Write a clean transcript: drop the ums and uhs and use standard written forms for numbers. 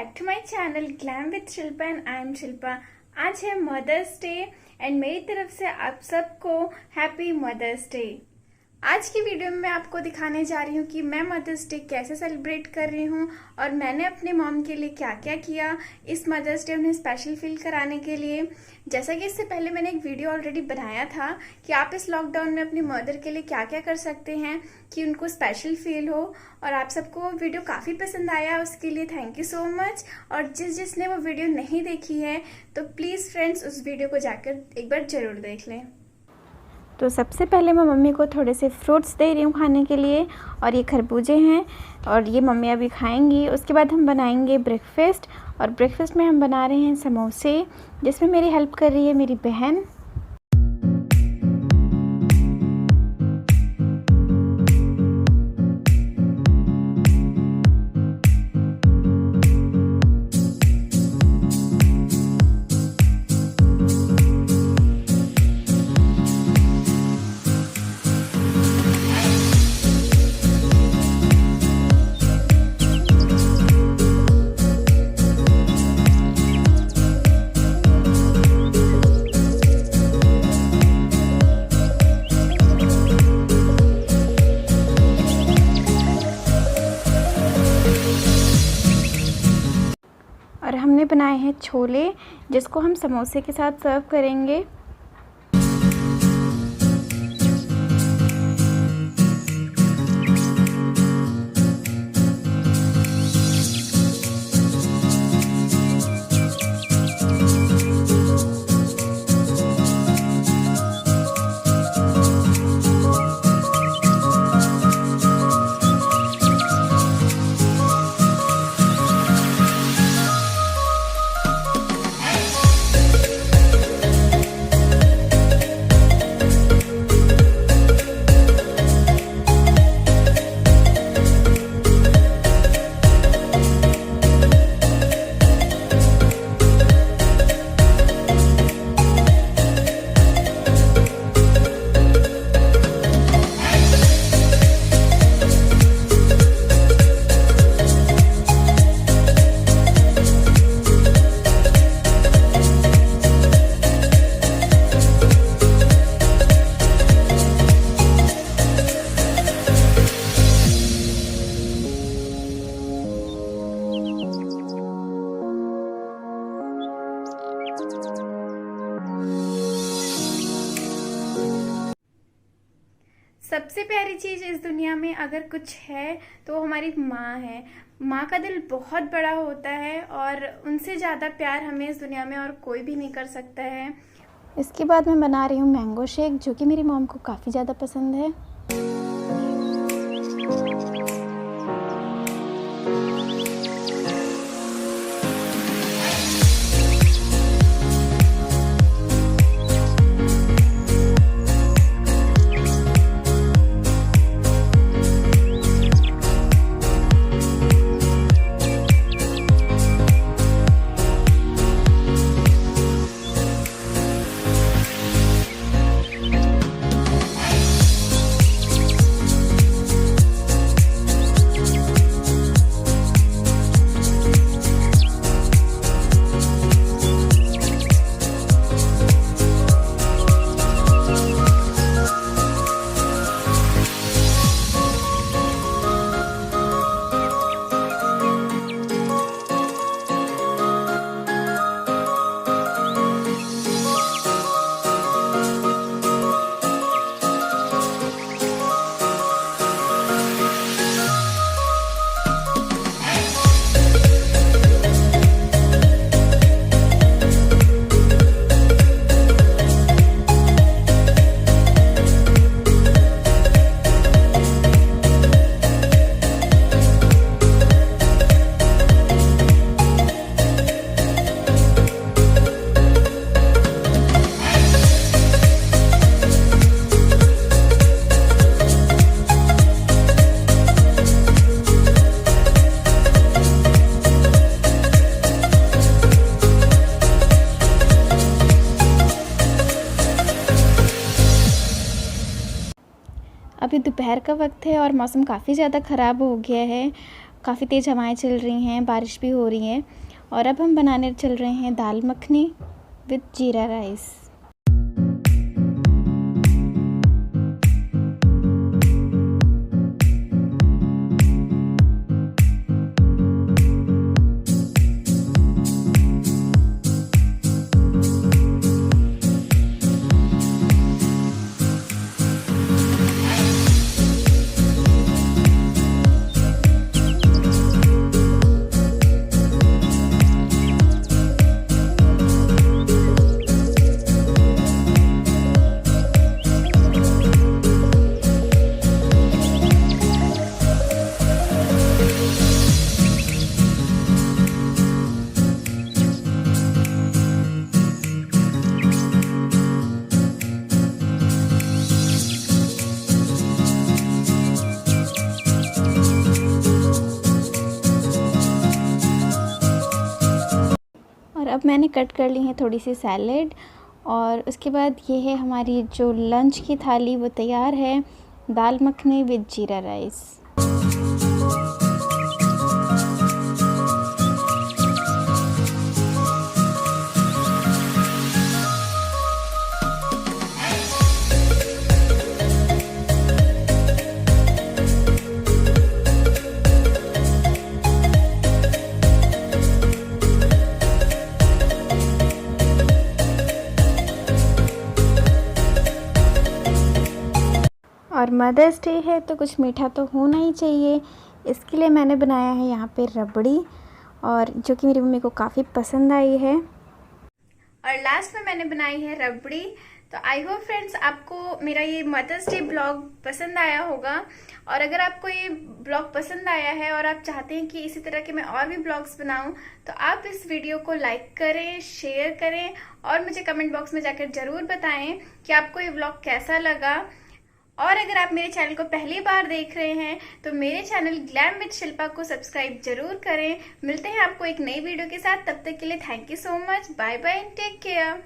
Back to my channel glam with Shilpa and I am Shilpa. आज है mother's day and मेरी तरफ से आप सबको हैप्पी मदर्स डे। आज की वीडियो में मैं आपको दिखाने जा रही हूँ कि मैं मदर्स डे कैसे सेलिब्रेट कर रही हूँ और मैंने अपने मॉम के लिए क्या क्या किया इस मदर्स डे उन्हें स्पेशल फील कराने के लिए। जैसा कि इससे पहले मैंने एक वीडियो ऑलरेडी बनाया था कि आप इस लॉकडाउन में अपनी मदर के लिए क्या क्या कर सकते हैं कि उनको स्पेशल फील हो, और आप सबको वो वीडियो काफ़ी पसंद आया, उसके लिए थैंक यू सो मच। और जिसने वो वीडियो नहीं देखी है तो प्लीज़ फ्रेंड्स उस वीडियो को जाकर एक बार ज़रूर देख लें। तो सबसे पहले मैं मम्मी को थोड़े से फ्रूट्स दे रही हूँ खाने के लिए, और ये खरबूजे हैं और ये मम्मी अभी खाएंगी। उसके बाद हम बनाएंगे ब्रेकफास्ट, और ब्रेकफास्ट में हम बना रहे हैं समोसे, जिसमें मेरी हेल्प कर रही है मेरी बहन। और हमने बनाए हैं छोले, जिसको हम समोसे के साथ सर्व करेंगे। सबसे प्यारी चीज़ इस दुनिया में अगर कुछ है तो वो हमारी माँ है। माँ का दिल बहुत बड़ा होता है और उनसे ज़्यादा प्यार हमें इस दुनिया में और कोई भी नहीं कर सकता है। इसके बाद मैं बना रही हूँ मैंगो शेक, जो कि मेरी मॉम को काफ़ी ज़्यादा पसंद है। अभी दोपहर का वक्त है और मौसम काफ़ी ज़्यादा ख़राब हो गया है, काफ़ी तेज़ हवाएं चल रही हैं, बारिश भी हो रही है। और अब हम बनाने चल रहे हैं दाल मखनी विद जीरा राइस। और अब मैंने कट कर ली है थोड़ी सी सैलेड, और उसके बाद ये है हमारी जो लंच की थाली, वो तैयार है, दाल मखनी विद जीरा राइस। और मदर्स डे है तो कुछ मीठा तो होना ही चाहिए, इसके लिए मैंने बनाया है यहाँ पे रबड़ी, और जो कि मेरी मम्मी को काफ़ी पसंद आई है। और लास्ट में मैंने बनाई है रबड़ी। तो आई होप फ्रेंड्स आपको मेरा ये मदर्स डे ब्लॉग पसंद आया होगा। और अगर आपको ये ब्लॉग पसंद आया है और आप चाहते हैं कि इसी तरह के मैं और भी ब्लॉग्स बनाऊं, तो आप इस वीडियो को लाइक करें, शेयर करें, और मुझे कमेंट बॉक्स में जाकर जरूर बताएं कि आपको ये ब्लॉग कैसा लगा। और अगर आप मेरे चैनल को पहली बार देख रहे हैं तो मेरे चैनल ग्लैम विद शिल्पा को सब्सक्राइब जरूर करें। मिलते हैं आपको एक नई वीडियो के साथ, तब तक के लिए thank you so much, bye bye, take care.